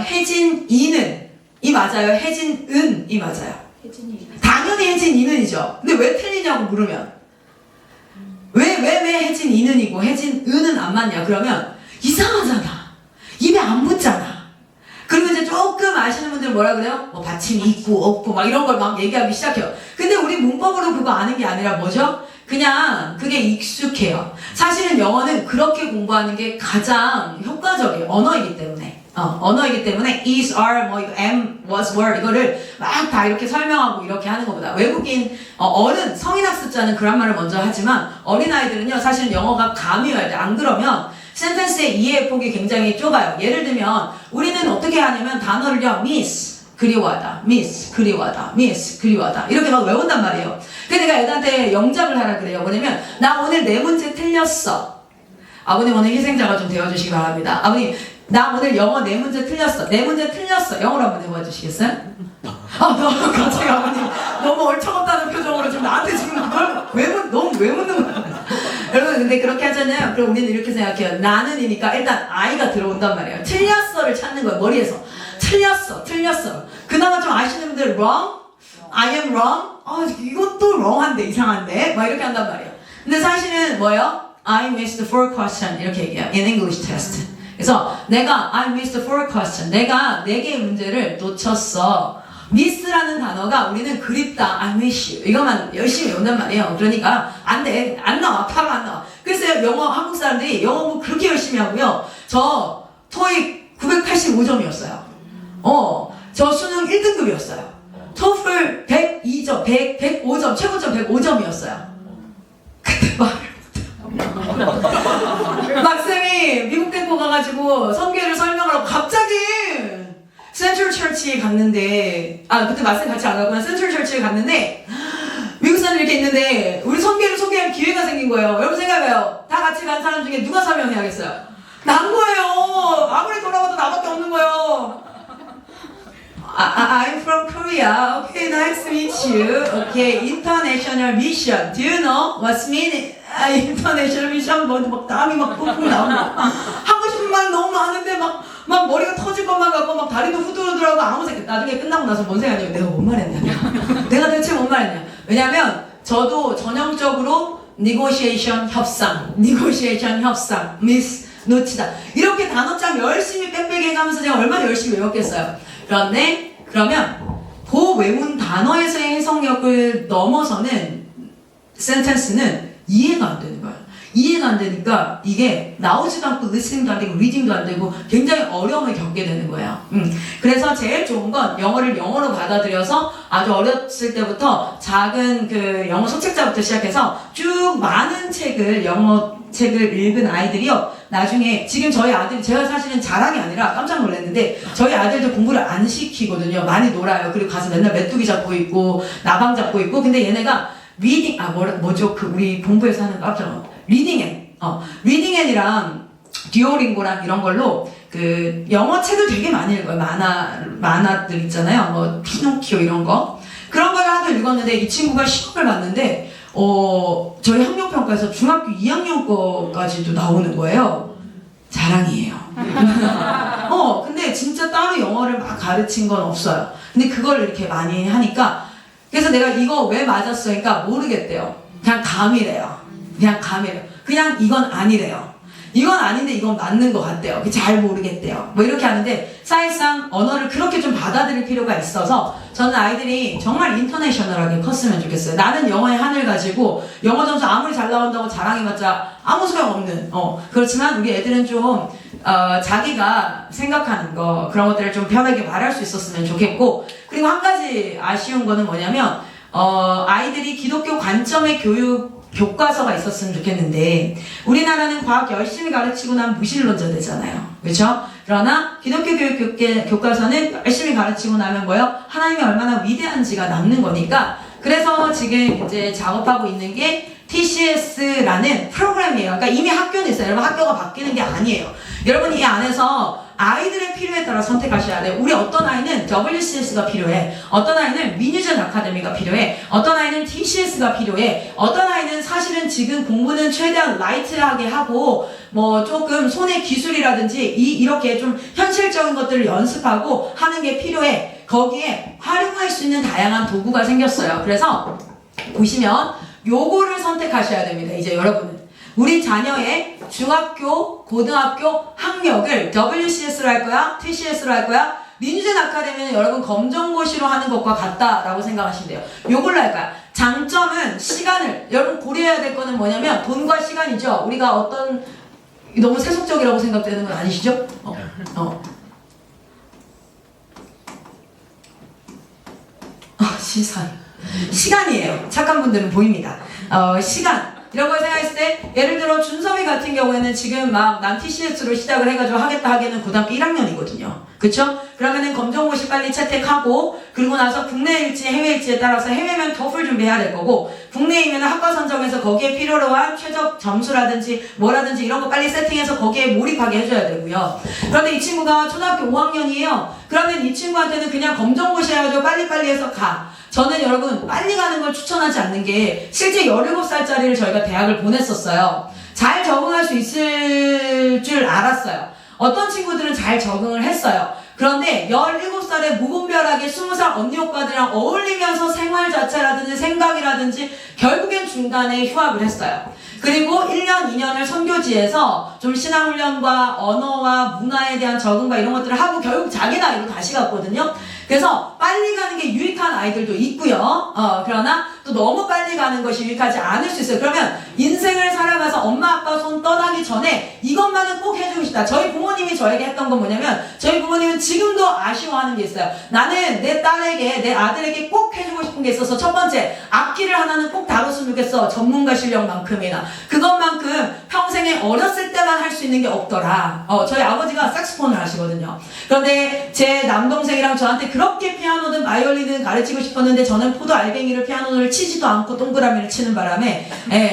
혜진 이는 이 맞아요. 혜진 은 이 맞아요. 당연히 혜진 이는이죠. 근데 왜 틀리냐고 물으면 왜 혜진 이는이고 혜진 은은 안 맞냐 그러면 이상하잖아. 입에 안 붙잖아. 그리고 이제 조금 아시는 분들은 뭐라 그래요? 뭐 받침이 있고 없고 막 이런 걸 막 얘기하기 시작해요. 근데 우리 문법으로 그거 아는 게 아니라 뭐죠? 그냥 그게 익숙해요. 사실은 영어는 그렇게 공부하는 게 가장 효과적이에요. 언어이기 때문에. 언어이기 때문에 is, are, 뭐 이거 am, was, were 이거를 막 다 이렇게 설명하고 이렇게 하는 것보다 외국인 어른 성인 학습자는 그란말을 먼저 하지만 어린아이들은요 사실은 영어가 감이 와야 돼. 안 그러면 센텐스의 이해 폭이 굉장히 좁아요. 예를 들면 우리는 어떻게 하냐면 단어를요 miss 그리워하다, miss 그리워하다, miss 그리워하다 이렇게 막 외운단 말이에요. 근데 내가 애들한테 영작을 하라 그래요. 뭐냐면 나 오늘 네 문제 틀렸어. 아버님 오늘 희생자가 좀 되어주시기 바랍니다. 아버님 나 오늘 영어 네 문제 틀렸어. 네 문제 틀렸어. 영어로 한번 해봐 주시겠어요? 너무 갑자기 아버님 너무 얼척없다는 표정으로 지금 나한테 지금 그걸 너무 왜 묻는 거야? 여러분 근데 그렇게 하잖아요. 그럼 우리는 이렇게 생각해요. 나는이니까 일단 I가 들어온단 말이에요. 틀렸어를 찾는 거예요. 머리에서. 틀렸어. 그나마 좀 아시는 분들 wrong? I am wrong? 이것도 wrong한데 이상한데? 막 이렇게 한단 말이에요. 근데 사실은 뭐예요? I missed 4 questions 이렇게 얘기해요. In English test. 그래서 I missed 4 questions. 내가 4개의 문제를 놓쳤어. miss라는 단어가 우리는 그립다, I miss you. 이것만 열심히 외운단 말이에요. 그러니까 안 돼. 안 나와. 파가 안 나와. 그래서 영어 한국 사람들이 영어 공부 그렇게 열심히 하고요. 저 토익 985점이었어요. 저 수능 1등급이었어요. 토플 102점, 105점, 최고점 105점이었어요. 그때 막쌤이 미국 땡고 가가지고 성경을 설명을 하고 갑자기 센트럴 처치에 갔는데 그때 막쌤 같이 안 가구나. 센트럴 처치에 갔는데 미국 사람들이 이렇게 있는데 우리 성경을 소개할 기회가 생긴 거예요. 여러분 생각해요. 다 같이 간 사람 중에 누가 설명해야겠어요? 난 거예요. 아무리 돌아봐도 나밖에 없는 거예요. I'm from Korea. Okay, nice to meet you. Okay, international mission. Do you know what's mean? international mission? 막 땀이 막 뿜뿜 나오고 하고 싶은 말 너무 많은데 막 머리가 터질 것만 같고 막 다리도 후들후들하고 아무 생각. 나중에 끝나고 나서 뭔 생각이냐면 내가 뭔 말했냐? 내가 대체 뭔 말했냐? 왜냐면 저도 전형적으로 negotiation 협상, miss 놓치다 이렇게 단어장 열심히 빽빽히 해가면서 제가 얼마나 열심히 외웠겠어요. 그런데 그러면 그 외운 단어에서의 해석력을 넘어서는 센텐스는 이해가 안 되는 거예요. 이해가 안 되니까 이게 나오지도 않고 listening도 안 되고 reading도 안 되고 굉장히 어려움을 겪게 되는 거예요. 그래서 제일 좋은 건 영어를 영어로 받아들여서 아주 어렸을 때부터 작은 그 영어 소책자부터 시작해서 쭉 많은 영어 책을 읽은 아이들이요. 나중에 지금 저희 아들이 제가 사실은 자랑이 아니라 깜짝 놀랐는데 저희 아들도 공부를 안 시키거든요. 많이 놀아요. 그리고 가서 맨날 메뚜기 잡고 있고 나방 잡고 있고 근데 얘네가 리딩 뭐죠? 그 우리 본부에서 하는 깜짝 놀랐어요. 리딩앤이랑 듀오링고랑 이런 걸로 그 영어 책을 되게 많이 읽어요. 만화들 있잖아요. 뭐 피노키오 이런 거 그런 걸 하도 읽었는데 이 친구가 시험을 봤는데 저희 학력평가에서 중학교 2학년 거까지도 나오는 거예요. 자랑이에요. 근데 진짜 따로 영어를 막 가르친 건 없어요. 근데 그걸 이렇게 많이 하니까 그래서 내가 이거 왜 맞았어? 그러니까 모르겠대요. 그냥 감이래요. 그냥 이건 아니래요. 이건 아닌데 이건 맞는 것 같대요. 잘 모르겠대요. 뭐 이렇게 하는데 사실상 언어를 그렇게 좀 받아들일 필요가 있어서 저는 아이들이 정말 인터내셔널하게 컸으면 좋겠어요. 나는 영어의 한을 가지고 영어 점수 아무리 잘 나온다고 자랑해봤자 아무 소용없는 그렇지만 우리 애들은 좀 자기가 생각하는 거 그런 것들을 좀 편하게 말할 수 있었으면 좋겠고 그리고 한 가지 아쉬운 거는 뭐냐면 아이들이 기독교 관점의 교육 교과서가 있었으면 좋겠는데 우리나라는 과학 열심히 가르치고 나면 무신론자되잖아요. 그렇죠? 그러나 기독교 교육 교과서는 열심히 가르치고 나면 뭐요? 하나님이 얼마나 위대한지가 남는 거니까 그래서 지금 이제 작업하고 있는 게 TCS라는 프로그램이에요. 그러니까 이미 학교는 있어요. 여러분 학교가 바뀌는 게 아니에요. 여러분 이 안에서 아이들의 필요에 따라 선택하셔야 돼요. 우리 어떤 아이는 WCS가 필요해. 어떤 아이는 미니전 아카데미가 필요해. 어떤 아이는 TCS가 필요해. 어떤 아이는 사실은 지금 공부는 최대한 라이트하게 하고 뭐 조금 손의 기술이라든지 이렇게 좀 현실적인 것들을 연습하고 하는 게 필요해. 거기에 활용할 수 있는 다양한 도구가 생겼어요. 그래서 보시면 요거를 선택하셔야 됩니다. 이제 여러분은 우리 자녀의 중학교, 고등학교 학력을 WCS로 할 거야? TCS로 할 거야? 민주젠 아카데미는 여러분 검정고시로 하는 것과 같다라고 생각하시면 돼요. 요걸로 할 거야. 장점은 시간을 여러분 고려해야 될 거는 뭐냐면 돈과 시간이죠. 우리가 어떤 너무 세속적이라고 생각되는 건 아니시죠? 시간이에요. 착한 분들은 보입니다. 시간 이런 걸 생각했을 때 예를 들어 준섭이 같은 경우에는 지금 막 난 TCS로 시작을 해가지고 하겠다 하기에는 고등학교 1학년이거든요. 그쵸? 그러면은 검정고시 빨리 채택하고 그리고 나서 국내 일지 해외 일지에 따라서 해외면 TOEFL 준비해야 될 거고 국내이면 학과 선정해서 거기에 필요로 한 최적 점수라든지 뭐라든지 이런 거 빨리 세팅해서 거기에 몰입하게 해줘야 되고요. 그런데 이 친구가 초등학교 5학년이에요. 그러면 이 친구한테는 그냥 검정고시 해가지고 빨리빨리 해서 가. 저는 여러분 빨리 가는 걸 추천하지 않는 게 실제 17살짜리를 저희가 대학을 보냈었어요. 잘 적응할 수 있을 줄 알았어요. 어떤 친구들은 잘 적응을 했어요. 그런데 17살에 무분별하게 20살 언니 오빠들이랑 어울리면서 생활 자체라든지 생각이라든지 결국엔 중간에 휴학을 했어요. 그리고 1년, 2년을 선교지에서 좀 신앙훈련과 언어와 문화에 대한 적응과 이런 것들을 하고 결국 자기 나이로 다시 갔거든요. 그래서 빨리 가는 게 유익한 아이들도 있고요. 그러나 또 너무 빨리 가는 것이 유익하지 않을 수 있어요. 그러면 인생을 살아가서 엄마 아빠 손 떠나기 전에 이것만은 꼭 해주고 싶다. 저희 부모님이 저에게 했던 건 뭐냐면 저희 부모님은 지금도 아쉬워하는 게 있어요. 나는 내 딸에게 내 아들에게 꼭 해주고 싶은 게 있어서 첫 번째 악기를 하나는 꼭 다뤘으면 좋겠어. 전문가 실력만큼이나 그것만큼 평생에 어렸을 때만 할 수 있는 게 없더라. 저희 아버지가 색소폰을 하시거든요. 그런데 제 남동생이랑 저한테 그렇게 피아노든 바이올린든 가르치고 싶었는데 저는 포도 알갱이를 피아노를 치지도 않고 동그라미를 치는 바람에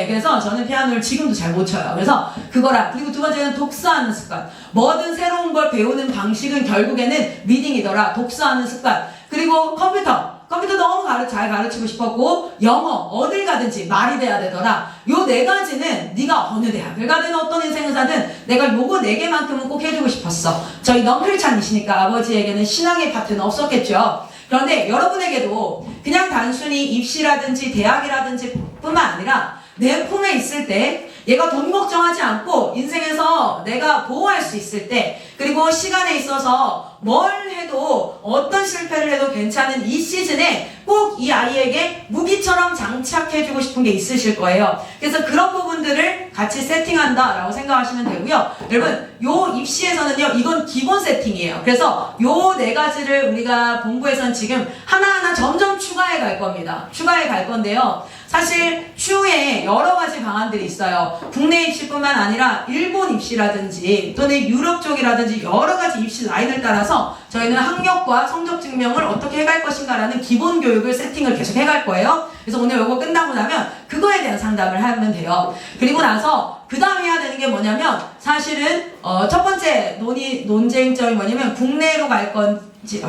그래서 저는 피아노를 지금도 잘 못 쳐요. 그래서 그거랑 그리고 두 번째는 독서하는 습관. 뭐든 새로운 걸 배우는 방식은 결국에는 리딩이더라. 독서하는 습관. 그리고 컴퓨터 너무 잘 가르치고 싶었고 영어 어딜 가든지 말이 돼야 되더라. 요 네 가지는 네가 어느 대학을 가든 어떤 인생을 사든 내가 요거 네 개만큼은 꼭 해주고 싶었어. 저희 넝클찬이시니까 아버지에게는 신앙의 파트는 없었겠죠. 그런데 여러분에게도 그냥 단순히 입시라든지 대학이라든지 뿐만 아니라 내 품에 있을 때 얘가 돈 걱정하지 않고 인생에서 내가 보호할 수 있을 때 그리고 시간에 있어서 뭘 해도 어떤 실패를 해도 괜찮은 이 시즌에 꼭 이 아이에게 무기처럼 장착해주고 싶은 게 있으실 거예요. 그래서 그런 부분들을 같이 세팅한다라고 생각하시면 되고요. 여러분 요 입시에서는요 이건 기본 세팅이에요. 그래서 요 네 가지를 우리가 본부에서는 지금 하나하나 점점 추가해 갈 겁니다. 추가해 갈 건데요. 사실 추후에 여러 가지 방안들이 있어요. 국내 입시뿐만 아니라 일본 입시라든지 또는 유럽 쪽이라든지 여러 가지 입시 라인을 따라서 저희는 학력과 성적 증명을 어떻게 해갈 것인가라는 기본 교육을 세팅을 계속 해갈 거예요. 그래서 오늘 이거 끝나고 나면 그거에 대한 상담을 하면 돼요. 그리고 나서 그 다음에 해야 되는 게 뭐냐면 사실은 첫 번째 논쟁점이 뭐냐면 국내로 갈 건지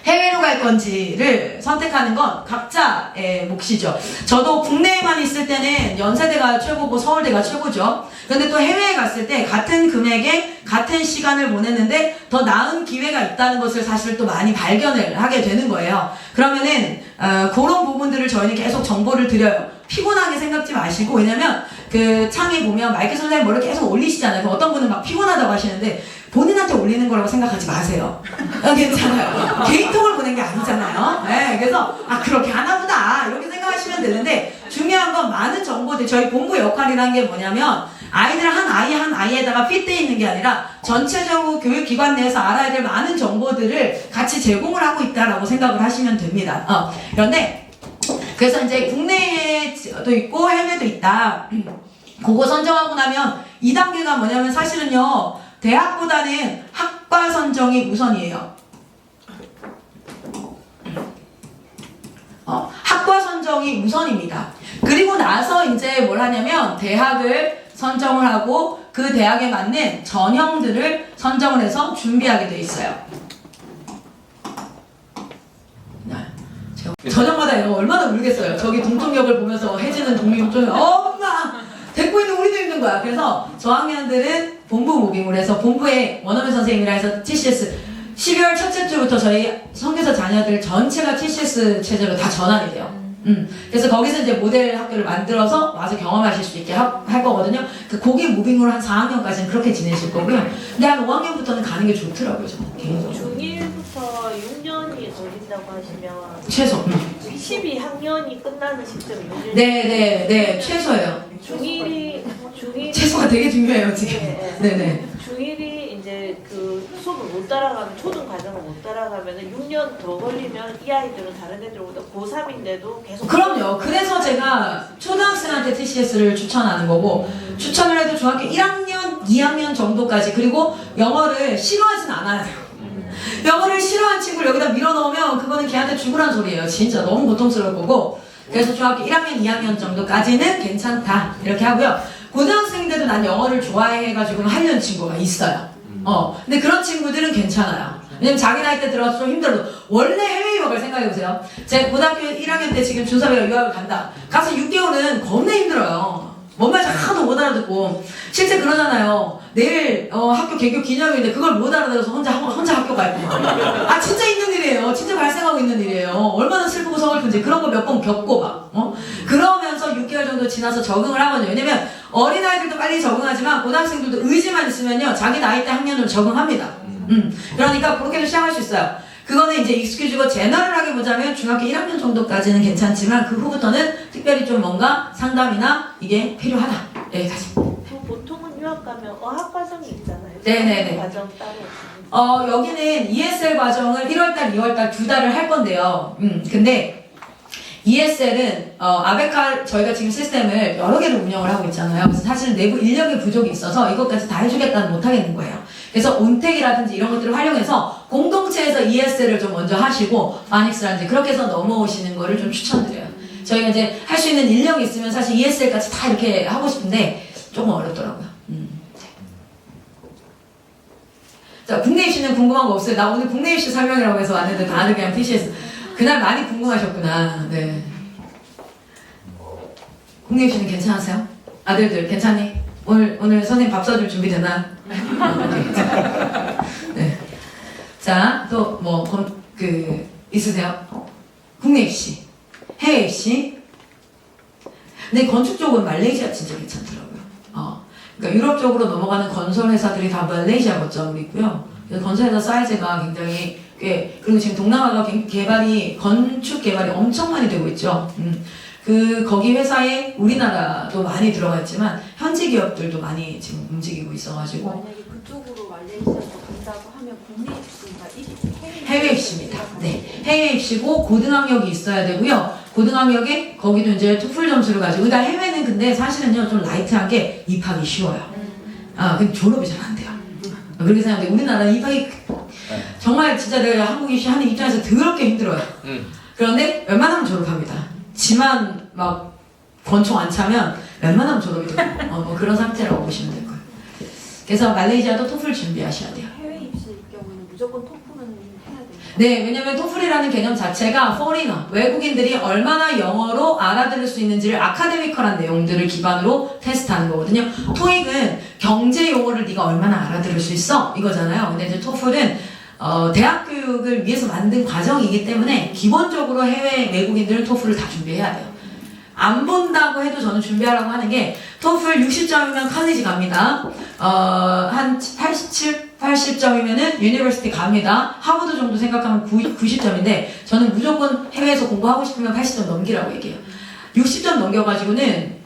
해외로 갈 건지를 선택하는 건 각자의 몫이죠. 저도 국내에만 있을 때는 연세대가 최고고 서울대가 최고죠. 그런데 또 해외에 갔을 때 같은 금액에 같은 시간을 보냈는데 더 나은 기회가 있다는 것을 사실 또 많이 발견을 하게 되는 거예요. 그러면은 그런 부분들을 저희는 계속 정보를 드려요. 피곤하게 생각지 마시고 왜냐면 그 창에 보면 마이크 선생님 뭐를 계속 올리시잖아요. 어떤 분은 막 피곤하다고 하시는데 본인한테 올리는 거라고 생각하지 마세요. 괜찮아요. 개인톡을 보낸 게 아니잖아요. 네, 그래서 그렇게 하나보다 이렇게 생각하시면 되는데 중요한 건 많은 정보들 저희 본부 역할이라는 게 뭐냐면 아이들 한 아이에다가 핏돼 있는 게 아니라 전체적으로 교육기관 내에서 알아야 될 많은 정보들을 같이 제공을 하고 있다라고 생각을 하시면 됩니다. 그런데 그래서 이제 국내에도 있고 해외도 있다. 그거 선정하고 나면 2단계가 뭐냐면 사실은요, 대학보다는 학과 선정이 우선이에요. 학과 선정이 우선입니다. 그리고 나서 이제 뭘 하냐면 대학을 선정을 하고 그 대학에 맞는 전형들을 선정을 해서 준비하게 돼 있어요. 저녁마다 이거 얼마나 울겠어요. 저기 동통역을 보면서 해지는 동료들 엄마 데리고 있는 우리도 힘든 거야. 그래서 저학년들은 본부 모빙을 해서 본부에 원어민 선생님이라 해서 TCS 12월 첫째 주부터 저희 선교사 자녀들 전체가 TCS 체제로 다 전환이 돼요. 그래서 거기서 이제 모델 학교를 만들어서 와서 경험하실 수 있게 할 거거든요. 거기 무빙으로 한 4학년까지는 그렇게 지내실 거고요. 근데 한 5학년부터는 가는 게 좋더라고요, 저는 개인적으로. 중1부터 6년이 걸린다고 하시면 최소. 12학년이 끝나는 시점이 6년. 네, 최소예요. 중1이 최소가 되게 중요해요, 지금. 네네. 중1이 이제 그 수업을 못 따라가면, 초등 과정을 못 따라가면 6년 더 걸리면 이 아이들은 다른 애들보다 고3인데도 계속. 그럼요. 그래서 제가 초등학생한테 TCS를 추천하는 거고, 추천을 해도 중학교 1학년, 2학년 정도까지, 그리고 영어를 싫어하진 않아야 돼요. 영어를 싫어하는 친구를 여기다 밀어넣으면 그거는 걔한테 죽으란 소리예요. 진짜 너무 고통스러울 거고. 그래서 중학교 1학년, 2학년 정도까지는 괜찮다. 이렇게 하고요. 고등학생인데도 난 영어를 좋아해가지고 하려는 친구가 있어요. 근데 그런 친구들은 괜찮아요. 왜냐면 자기 나이 때 들어가서 좀 힘들어도 원래 해외 유학을 생각해보세요. 제가 고등학교 1학년 때 지금 준섭이가 유학을 간다. 가서 6개월은 겁나 힘들어요. 뭔 말인지 하나도 못 알아듣고. 실제 그러잖아요. 내일 학교 개교 기념일인데 그걸 못 알아들어서 혼자 학교 가 있고. 아 진짜 있는 일이에요. 진짜 발생하고 있는 일이에요. 얼마나 슬프고 서글픈지 그런 거 몇 번 겪고 막. 그러면서 6개월 정도 지나서 적응을 하거든요. 왜냐면 어린아이들도 빨리 적응하지만 고등학생들도 의지만 있으면요. 자기 나이 때 학년으로 적응합니다. 그러니까 그렇게도 시작할 수 있어요. 그거는 이제 익스큐즈고 제너럴하게 보자면 중학교 1학년 정도까지는 괜찮지만 그 후부터는 특별히 좀 뭔가 상담이나 이게 필요하다. 여기까지. 보통은 유학 가면 어학 과정이 있잖아요. 네네네. 과정 따로. 여기는 ESL 과정을 1월달, 2월달 두 달을 할 건데요. 근데 ESL은 아베카 저희가 지금 시스템을 여러 개를 운영을 하고 있잖아요. 그래서 사실 내부 인력의 부족이 있어서 이것까지 다 해주겠다는 못 하겠는 거예요. 그래서 온택이라든지 이런 것들을 활용해서 공동체에서 ESL을 좀 먼저 하시고 마닉스라든지 그렇게 해서 넘어오시는 거를 좀 추천드려요. 저희가 이제 할 수 있는 인력이 있으면 사실 ESL까지 다 이렇게 하고 싶은데 조금 어렵더라고요. 자, 국내 입시는 궁금한 거 없어요? 나 오늘 국내 입시 설명이라고 해서 왔는데 다들 그냥 TCS 그날 많이 궁금하셨구나. 네. 국내 입시는 괜찮으세요? 아들들 괜찮니? 오늘 선생님 밥 사줄 준비 되나? 네. 자, 또 있으세요? 국내 입시, 해외 입시. 근데 건축 쪽은 말레이시아 진짜 괜찮더라고요. 그러니까 유럽 쪽으로 넘어가는 건설 회사들이 다 말레이시아 거점이 있고요. 그래서 건설 회사 사이즈가 굉장히 꽤, 그리고 지금 동남아가 건축 개발이 엄청 많이 되고 있죠. 거기 회사에 우리나라도 많이 들어가 있지만 현지 기업들도 많이 지금 움직이고 있어가지고. 만약에 그쪽으로 말레이시아로 간다고 하면 국내 입시인가 해외 입시입니다. 네, 해외 입시고 고등학력이 있어야 되고요. 고등학력에 거기도 이제 토플 점수를 가지고. 그러니까 해외는 근데 사실은요 좀 라이트한 게 입학이 쉬워요. 근데 졸업이 잘 안 돼요. 그렇게 생각하는데 우리나라 입학이 정말 진짜 내가 한국 입시 하는 입장에서 더럽게 힘들어요. 그런데 웬만하면 졸업합니다. 지만 막 권총 안 차면 웬만하면 졸업이 돼요. 뭐 그런 상태라고 보시면 될 거예요. 그래서 말레이시아도 토플 준비하셔야 돼요. 해외 입시일 경우는 무조건 토플은 해야 돼요. 네, 왜냐면 토플이라는 개념 자체가 foreigner, 외국인들이 얼마나 영어로 알아들을 수 있는지를 아카데미컬한 내용들을 기반으로 테스트하는 거거든요. 토익은 경제 용어를 네가 얼마나 알아들을 수 있어? 이거잖아요. 근데 이제 토플은 대학 교육을 위해서 만든 과정이기 때문에 기본적으로 해외 외국인들은 토플을 다 준비해야 돼요. 안 본다고 해도 저는 준비하라고 하는 게 토플 60점이면 칼리지 갑니다. 한 87, 80점이면은 유니버시티 갑니다. 하버드 정도 생각하면 90점인데 저는 무조건 해외에서 공부하고 싶으면 80점 넘기라고 얘기해요. 60점 넘겨가지고는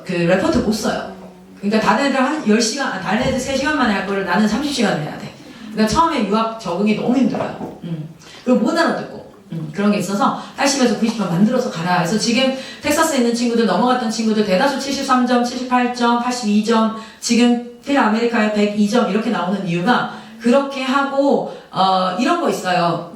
그 레포트 못 써요. 그러니까 다른 애들 한 10시간, 다른 애들 3시간 만에 할 거를 나는 30시간 해야 돼. 그러니까 처음에 유학 적응이 너무 힘들어요. 그리고 못 알아듣고. 그런 게 있어서 80에서 90점 만들어서 가라. 그래서 지금 텍사스에 있는 친구들, 넘어갔던 친구들 대다수 73점, 78점, 82점, 지금 필 아메리카에 102점 이렇게 나오는 이유가 그렇게 하고 이런 거 있어요.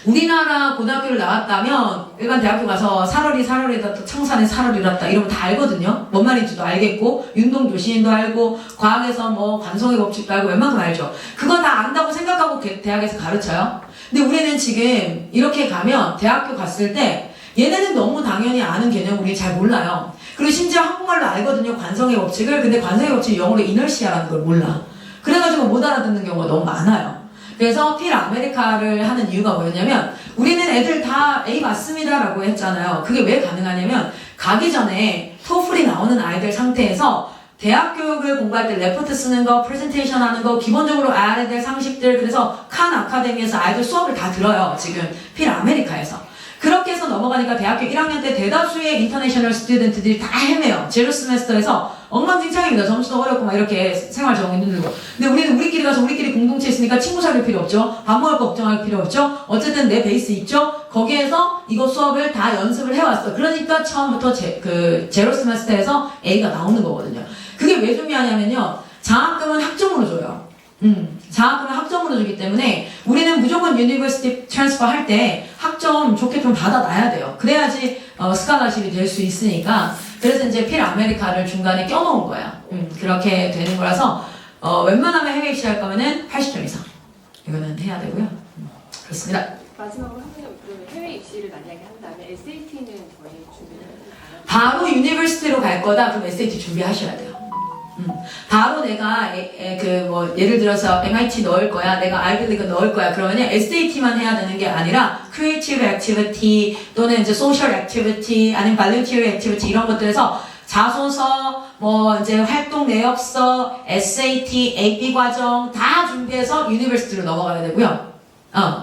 우리나라 고등학교를 나왔다면 일반 대학교 가서 살얼이다 또 청산에 살얼이랐다 이러면 다 알거든요. 뭔 말인지도 알겠고 윤동조시인도 알고 과학에서 뭐 관성의 법칙도 알고 웬만큼 알죠. 그거 다 안다고 생각하고 대학에서 가르쳐요. 근데 우리는 지금 이렇게 가면 대학교 갔을 때 얘네는 너무 당연히 아는 개념 우리 잘 몰라요. 그리고 심지어 한국말로 알거든요. 관성의 법칙을. 근데 관성의 법칙이 영어로 이너시아라는 걸 몰라. 그래가지고 못 알아듣는 경우가 너무 많아요. 그래서 필 아메리카를 하는 이유가 뭐였냐면 우리는 애들 다 A 맞습니다 라고 했잖아요. 그게 왜 가능하냐면 가기 전에 토플이 나오는 아이들 상태에서 대학 교육을 공부할 때 레포트 쓰는 거, 프레젠테이션 하는 거, 기본적으로 알아야 될 상식들, 그래서 칸 아카데미에서 아이들 수업을 다 들어요. 지금 필 아메리카에서. 그렇게 해서 넘어가니까 대학교 1학년 때 대다수의 인터내셔널 스튜던트들이 다 헤매요. 제로 스메스터에서 엉망진창입니다. 점수도 어렵고 막 이렇게 생활 적응이 힘들고. 근데 우리는 우리끼리 가서 우리끼리 공동체 있으니까 친구 사귈 필요 없죠. 밥 먹을 거 걱정할 필요 없죠. 어쨌든 내 베이스 있죠. 거기에서 이거 수업을 다 연습을 해왔어. 그러니까 처음부터 제로 스메스터에서 A가 나오는 거거든요. 그게 왜 중요하냐면요. 장학금은 학점으로 줘요. 장학금은 학점으로 주기 때문에 우리는 무조건 유니버시티 트랜스퍼 할 때 학점 좋게 좀 받아놔야 돼요. 그래야지 스칼러십이 될 수 있으니까. 그래서 이제 필 아메리카를 중간에 껴놓은 거예요. 그렇게 되는 거라서 웬만하면 해외 입시할 거면은 80점 이상 이거는 해야 되고요. 그렇습니다. 마지막으로 선생님 그러면 해외 입시를 만약에 한다면 SAT는 저희 준비를 해야 바로 유니버시티로 갈 거다. 그럼 SAT 준비하셔야 돼요. 바로 내가 예를 들어서 MIT 넣을 거야, 내가 아이비 리그 넣을 거야. 그러면 SAT만 해야 되는 게 아니라 Creative Activity 또는 이제 Social Activity 아니면 Voluntary Activity 이런 것들에서 자소서, 뭐 이제 활동 내역서, SAT, AP 과정 다 준비해서 유니버시티로 넘어가야 되고요.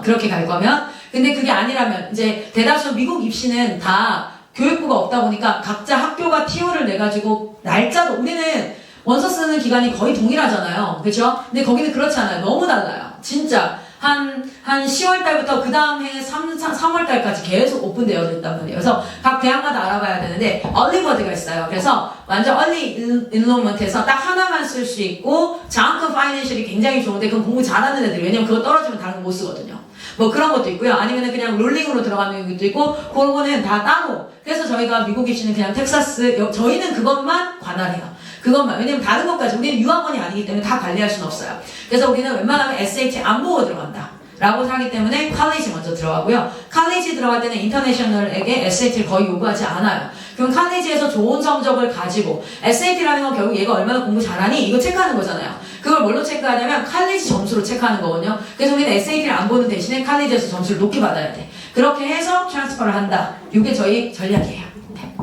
그렇게 갈 거면. 근데 그게 아니라면 이제 대다수 미국 입시는 다 교육부가 없다 보니까 각자 학교가 TO를 내가지고 날짜도 우리는 원서 쓰는 기간이 거의 동일하잖아요. 그렇죠? 근데 거기는 그렇지 않아요. 너무 달라요. 진짜 한 10월 달부터 그 다음 해 3월 달까지 계속 오픈되어 있단 말이에요. 그래서 각 대학마다 알아봐야 되는데 얼리버드가 있어요. 그래서 완전 얼리 인로먼트에서 딱 하나만 쓸 수 있고 장학금 파이낸셜이 굉장히 좋은데 그건 공부 잘하는 애들이 왜냐면 그거 떨어지면 다른 거 못 쓰거든요. 뭐 그런 것도 있고요. 아니면 그냥 롤링으로 들어가는 것도 있고 그런 거는 다 따로. 그래서 저희가 미국 입시는 그냥 텍사스 저희는 그것만 관할해요. 그것만. 왜냐면 다른 것까지 우리는 유학원이 아니기 때문에 다 관리할 수는 없어요. 그래서 우리는 웬만하면 SAT 안 보고 들어간다 라고 하기 때문에 칼리지 먼저 들어가고요. 칼리지 들어갈 때는 인터내셔널에게 SAT를 거의 요구하지 않아요. 그럼 칼리지에서 좋은 성적을 가지고 SAT라는 건 결국 얘가 얼마나 공부 잘하니 이거 체크하는 거잖아요. 그걸 뭘로 체크하냐면 칼리지 점수로 체크하는 거거든요. 그래서 우리는 SAT를 안 보는 대신에 칼리지에서 점수를 높게 받아야 돼. 그렇게 해서 트랜스퍼를 한다. 이게 저희 전략이에요. 네.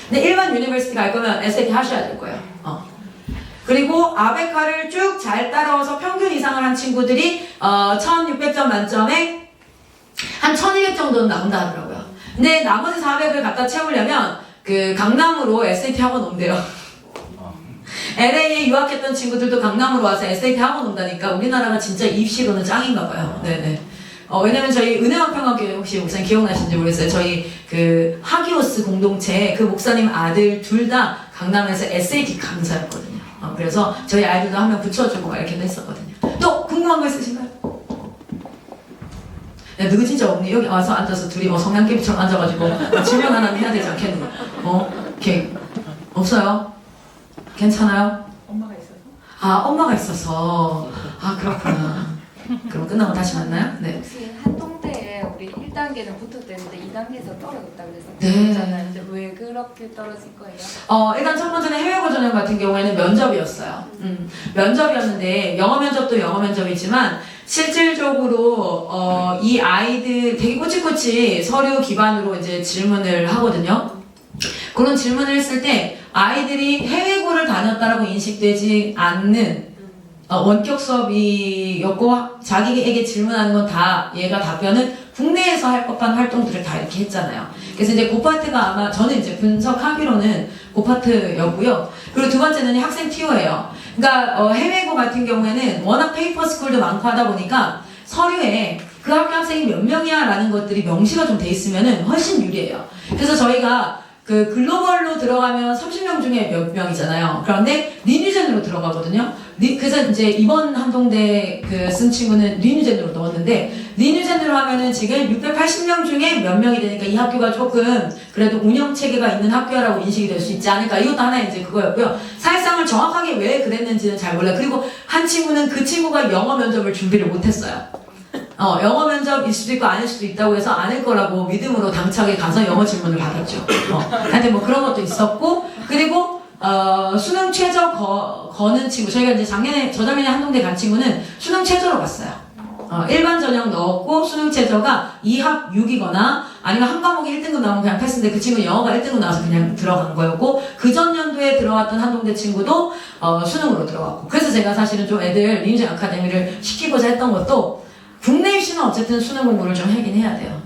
근데 일반 유니버시티 갈 거면 SAT 하셔야 될 거예요. 그리고 아베카를 쭉 잘 따라와서 평균 이상을 한 친구들이 1600점 만점에 한 1200 정도는 나온다 하더라고요. 근데 나머지 400을 갖다 채우려면 그 강남으로 SAT 학원 온대요. LA에 유학했던 친구들도 강남으로 와서 SAT 학원 온다니까 우리나라가 진짜 입시로는 짱인가 봐요. 네네. 왜냐면 저희 은혜왕평학교 혹시 목사님 기억나시는지 모르겠어요. 저희 그 하기오스 공동체 그 목사님 아들 둘 다 강남에서 SAT 강사였거든요. 그래서 저희 아이들도 한 명 붙여주고 막 이렇게 했었거든요. 또 궁금한 거 있으신가요? 야, 누구 진짜 없니? 여기 와서 앉아서 둘이 성냥개비처럼 앉아가지고 질문 하나 해야 되지 않겠니? 이렇게 없어요? 괜찮아요? 엄마가 있어서? 엄마가 있어서. 그렇구나. 그럼 끝나고 다시 만나요? 네. 혹시 한동대에 우리 1단계는 붙었대는데 2단계에서 떨어졌다 그래서 네. 그랬잖아요. 근데 왜 그렇게 떨어진 거예요? 일단 첫 번째는 해외고전형 같은 경우에는 면접이었어요. 면접이었는데 영어 면접도 영어 면접이지만 실질적으로 이 아이들 되게 꼬치꼬치 서류 기반으로 이제 질문을 하거든요. 그런 질문을 했을 때 아이들이 해외고를 다녔다라고 인식되지 않는 원격 수업이었고 자기에게 질문하는 건 다 얘가 답변은 국내에서 할 법한 활동들을 다 이렇게 했잖아요. 그래서 이제 그 파트가 아마 저는 이제 분석하기로는 그 파트였고요. 그리고 두 번째는 학생 TO예요. 그러니까 해외고 같은 경우에는 워낙 페이퍼 스쿨도 많고 하다 보니까 서류에 그 학교 학생이 몇 명이야 라는 것들이 명시가 좀 돼 있으면은 훨씬 유리해요. 그래서 저희가 그 글로벌로 들어가면 30명 중에 몇 명이잖아요. 그런데 리뉴젠으로 들어가거든요. 그래서 이제 이번 한동대 그 쓴 친구는 리뉴젠으로 넣었는데, 리뉴젠으로 하면은 지금 680명 중에 몇 명이 되니까 이 학교가 조금 그래도 운영 체계가 있는 학교라고 인식이 될 수 있지 않을까. 이것도 하나의 이제 그거였고요. 사실상을 정확하게 왜 그랬는지는 잘 몰라요. 그리고 한 친구는 그 친구가 영어 면접을 준비를 못했어요. 영어 면접일 수도 있고 아닐 수도 있다고 해서 아닐 거라고 믿음으로 당차게 가서 영어 질문을 받았죠. 하여튼 뭐 그런 것도 있었고, 그리고 수능 최저 거는 친구, 저희가 이제 저작년에 한동대 간 친구는 수능 최저로 갔어요. 일반 전형 넣었고 수능 최저가 2합 6이거나 아니면 한 과목이 1등급 나오면 그냥 패스인데 그 친구는 영어가 1등급 나와서 그냥 들어간 거였고, 그 전 연도에 들어왔던 한동대 친구도 수능으로 들어갔고. 그래서 제가 사실은 좀 애들 리뉴젠 아카데미를 시키고자 했던 것도, 국내 입시는 어쨌든 수능 공부를 좀 하긴 해야 돼요.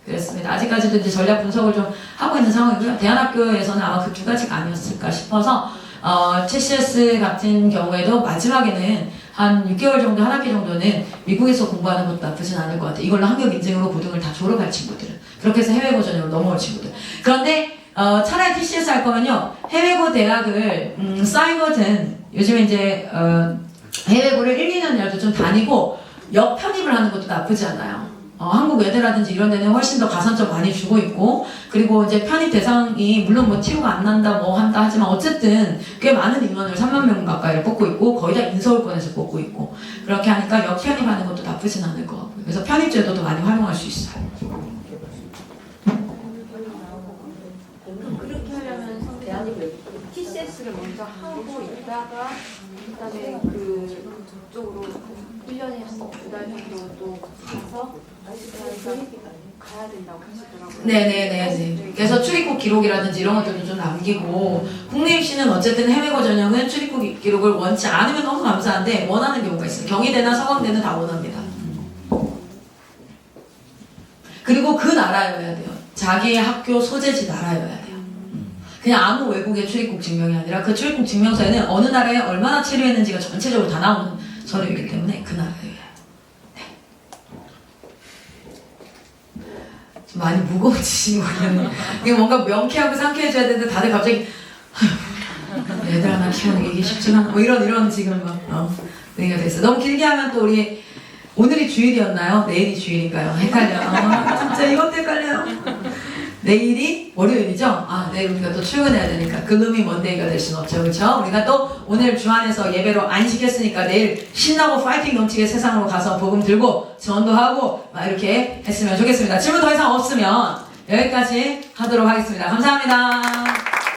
그렇습니다. 아직까지도 이제 전략 분석을 좀 하고 있는 상황이고요. 대안학교에서는 아마 그 두 가지가 아니었을까 싶어서 CCS 같은 경우에도 마지막에는 한 6개월 정도, 한 학기 정도는 미국에서 공부하는 것도 나쁘진 않을 것 같아요. 이걸로 학력 인증으로 고등을 다 졸업할 친구들은. 그렇게 해서 해외고 전형으로 넘어올 친구들. 그런데 차라리 TCS 할 거면요, 해외고 대학을 쌓이거든. 요즘에 이제 해외고를 1, 2년이라도 좀 다니고 역편입을 하는 것도 나쁘지 않아요. 한국 외대라든지 이런 데는 훨씬 더 가산점 많이 주고 있고, 그리고 이제 편입 대상이 물론 뭐 TU가 안 난다 뭐 한다 하지만 어쨌든 꽤 많은 인원을 3만 명 가까이를 뽑고 있고, 거의 다 인서울권에서 뽑고 있고, 그렇게 하니까 역편입하는 것도 나쁘진 않을 것 같고요. 그래서 편입제도도 많이 활용할 수 있어요. 그렇게 하려면 대안이 TCS를 먼저 하고 있다가 그다음에 저쪽으로 1년에 한 2달 정도 또 가서 가야 된다고 하시더라고요. 네네네. 그래서 출입국 기록이라든지 이런 것들도 좀 남기고, 국내 입시는 어쨌든 해외고 전형은 출입국 기록을 원치 않으면 너무 감사한데 원하는 경우가 있어요. 경희대나 서강대는 다 원합니다. 그리고 그 나라여야 돼요. 자기의 학교 소재지 나라여야 돼요. 그냥 아무 외국의 출입국 증명이 아니라 그 출입국 증명서에는 어느 나라에 얼마나 체류했는지가 전체적으로 다 나오는 서류이기 때문에 그 나라여야 해요. 네. 좀 많이 무거워지시는 것 같네요. 이게 뭔가 명쾌하고 상쾌해져야 되는데 다들 갑자기 애들 하나 키우는 게 이게 쉽지가 않아. 뭐 이런 지금 막 분위기가 됐어요. 너무 길게 하면 또 우리 오늘이 주일이었나요? 내일이 주일인가요? 헷갈려요. 진짜 이것도 헷갈려요. 내일이 월요일이죠? 내일 우리가 또 출근해야 되니까 글루미 먼데이가 될 수는 없죠. 그렇죠? 우리가 또 오늘 주안에서 예배로 안식했으니까 내일 신나고 파이팅 넘치게 세상으로 가서 복음 들고 전도하고 막 이렇게 했으면 좋겠습니다. 질문 더 이상 없으면 여기까지 하도록 하겠습니다. 감사합니다.